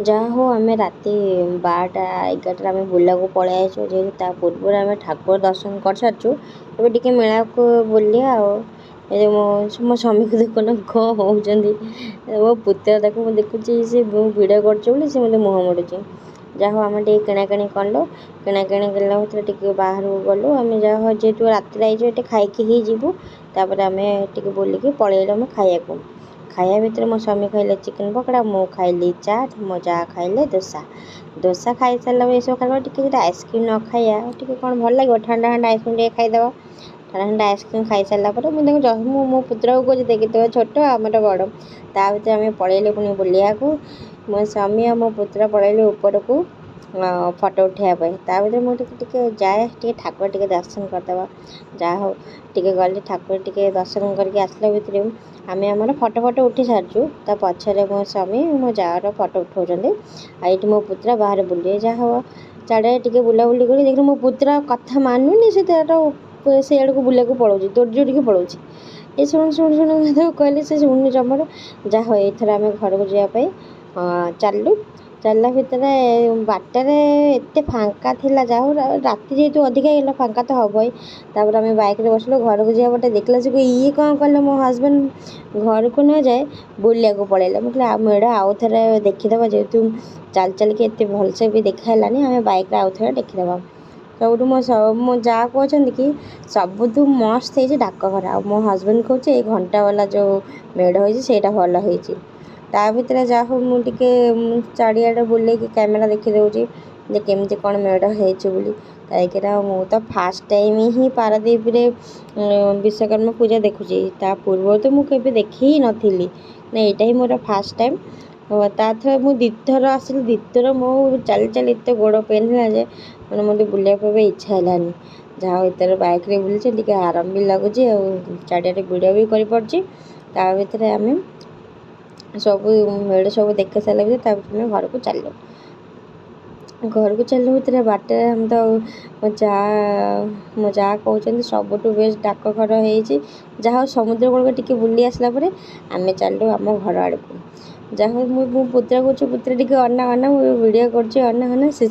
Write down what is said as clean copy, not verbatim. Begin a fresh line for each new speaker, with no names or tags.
ଯାହା ହଉ ଆମେ ରାତି 12ଟା 11ଟାରେ ଆମେ ବୁଲିବାକୁ ପଳେଇ ଆସିଛୁ। ଯେହେତୁ ତା ପୂର୍ବରୁ ଆମେ ଠାକୁର ଦର୍ଶନ କରିସାରିଛୁ, ଏବେ ଟିକେ ମେଳାକୁ ବୁଲିବା ଆଉ। ଏ ମୋ ସ୍ୱାମୀକୁ ଦେଖୁନ କ'ଣ ହେଉଛନ୍ତି। ମୋ ପୁତୁରା ତାକୁ ମୁଁ ଦେଖୁଛି, ସେ ମୁଁ ଭିଡ଼ିଓ କରୁଛି ବୋଲି ସେ ମୋତେ ମୁହଁ ମୋଡ଼ୁଛି। ଯାହା ହଉ ଆମେ ଟିକେ କିଣାକିଣି କଲୁ। କିଣାକିଣି କଲା ଭିତରେ ଟିକେ ବାହାରକୁ ଗଲୁ। ଆମେ ଯାହା ହଉ ଯେହେତୁ ରାତିରେ ଆଇଛୁ ଏଠି ଖାଇକି ହିଁ ଯିବୁ। ତାପରେ ଆମେ ଟିକେ ବୁଲିକି ପଳେଇଲୁ ଆମେ ଖାଇବାକୁ। ଖାଇବା ଭିତରେ ମୋ ସ୍ୱାମୀ ଖାଇଲେ ଚିକେନ୍ ପକୋଡ଼ା, ମୁଁ ଖାଇଲି ଚାଟ୍, ମୋ ଯାଆ ଖାଇଲେ ଦୋସା ଖାଇସାରିଲା ପରେ ଏସବୁ ଖାଇବା ଟିକେ ଯଦି ଆଇସ୍କ୍ରିମ୍ ନ ଖାଇବା ଟିକେ କ'ଣ ଭଲ ଲାଗିବ। ଥଣ୍ଡା ଆଇସ୍କ୍ରିମ୍ ଟିକେ ଖାଇଦେବା। ଥଣ୍ଡା ଆଇସ୍କ୍ରିମ୍ ଖାଇସାରିଲା ପରେ ମୁଁ ତାଙ୍କୁ ମୁଁ ମୋ ପୁତୁରାକୁ କହୁଛି ଦେଖିଦେବା ଛୋଟ ଆମର ବଡ଼। ତା ଭିତରେ ଆମେ ପଳେଇଲୁ ପୁଣି ବୁଲିବାକୁ। ମୋ ସ୍ୱାମୀ ଆଉ ମୋ ପୁତୁରା ପଳେଇଲୁ ଉପରକୁ ଫଟୋ ଉଠାଇବା ପାଇଁ। ତା ଭିତରେ ମୁଁ ଟିକେ ଯାଏ ଟିକେ ଠାକୁର ଟିକେ ଦର୍ଶନ କରିଦେବା। ଯାହା ହଉ ଟିକେ ଗଲି ଠାକୁର ଟିକେ ଦର୍ଶନ କରିକି ଆସିଲା ଭିତରେ ଆମେ ଆମର ଫଟୋ ଉଠି ସାରିଛୁ। ତା ପଛରେ ମୋ ସ୍ୱାମୀ ମୋ ଯାଆର ଫଟୋ ଉଠାଉଛନ୍ତି। ଆଉ ଏଇଠି ମୋ ପୁତୁରା ବାହାରେ ବୁଲିବେ। ଯାହା ହବ ଚାଡ଼େ ଟିକେ ବୁଲାବୁଲି କରି ଦେଖିଲି ମୋ ପୁତୁରା କଥା ମାନୁନି। ସେ ତାର ସେଇଆଡ଼କୁ ବୁଲିବାକୁ ପଳାଉଛି, ଦୌଡ଼ି ଦୌଡ଼ିକି ପଳାଉଛି। ଏ ଶୁଣୁ ତାକୁ କହିଲେ ସେ ଶୁଣୁନି ଜମାରୁ। ଯାହା ହଉ ଏଇଥର ଆମେ ଘରକୁ ଯିବା ପାଇଁ ଚାଲିଲା ଭିତରେ ବାଟରେ ଏତେ ଫାଙ୍କା ଥିଲା। ଯାହା ହଉ ରାତି ଯେହେତୁ ଅଧିକା ହେଇଗଲା ଫାଙ୍କା ତ ହବ ହିଁ। ତାପରେ ଆମେ ବାଇକ୍ରେ ବସିଲୁ। ଘରକୁ ଯିବା ବାଟେ ଦେଖିଲା ସେ ଇଏ କ'ଣ କଲେ, ମୋ ହଜବେଣ୍ଡ ଘରକୁ ନ ଯାଏ ବୁଲିବାକୁ ପଳେଇଲେ। ମୁଁ କହିଲି ମେଢ଼ ଆଉ ଥରେ ଦେଖିଦେବା, ଯେହେତୁ ଚାଲିକି ଏତେ ଭଲସେ ବି ଦେଖା ହେଲାନି, ଆମେ ବାଇକ୍ରେ ଆଉ ଥରେ ଦେଖିଦେବା। ସବୁଠୁ ମୋ ଯାଆ କହୁଛନ୍ତି କି ସବୁଠୁ ମସ୍ତ ହେଇଛି ଡାକଘର। ଆଉ ମୋ ହଜବେଣ୍ଡ କହୁଛି ଏଇ ଘଣ୍ଟାବାଲା ଯେଉଁ ମେଢ଼ ହେଇଛି ସେଇଟା ଭଲ ହେଇଛି। ତା ଭିତରେ ଯାହା ହଉ ମୁଁ ଟିକେ ଚାରିଆଡ଼େ ବୁଲେଇକି କ୍ୟାମେରା ଦେଖିଦେଉଛି ଯେ କେମିତି କ'ଣ ମେଢ଼ ହେଇଛି ବୋଲି। କାହିଁକିନା ମୁଁ ତ ଫାର୍ଷ୍ଟ ଟାଇମ୍ ହିଁ ପାରାଦ୍ୱୀପରେ ବିଶ୍ୱକର୍ମା ପୂଜା ଦେଖୁଛି। ତା ପୂର୍ବରୁ ତ ମୁଁ କେବେ ଦେଖି ହିଁ ନଥିଲି ନା, ଏଇଟା ହିଁ ମୋର ଫାର୍ଷ୍ଟ ଟାଇମ୍। ତା ଥରେ ମୁଁ ଦ୍ୱିଥର ଆସିଲି। ଦ୍ୱିଥର ମୁଁ ଚାଲି ଏତେ ଗୋଡ଼ ପେନ୍ ହେଲା ଯେ ମାନେ ମୋତେ ବୁଲିବାକୁ ଏବେ ଇଚ୍ଛା ହେଲାନି। ଯାହା ହଉ ଏଥର ବାଇକ୍ରେ ବୁଲିଛି ଟିକେ ଆରାମ ବି ଲାଗୁଛି ଆଉ ଚାରିଆଡ଼େ ଭିଡ଼ିଓ ବି କରିପାରୁଛି। ତା ଭିତରେ ଆମେ ସବୁ ମେଢ଼ ସବୁ ଦେଖି ସାରିଲା ଭିତରେ ତା ଭିତରେ ଆମେ ଘରକୁ ଚାଲିଲା ଭିତରେ ବାଟରେ ଆମେ ତ ମୋ ଯାଆ କହୁଛନ୍ତି ସବୁଠୁ ବେଷ୍ଟ ଡାକଘର ହେଇଛି। ଯାହା ହଉ ସମୁଦ୍ର କୂଳକୁ ଟିକେ ବୁଲି ଆସିଲା ପରେ ଆମେ ଚାଲିଲୁ ଆମ ଘର ଆଡ଼କୁ। ଯାହା ହଉ ମୁଁ ପୁତୁରା କହୁଛି ପୁତୁରା ଟିକେ ଅନା ମୁଁ ଭିଡ଼ିଓ କରୁଛି ଅନା ସେ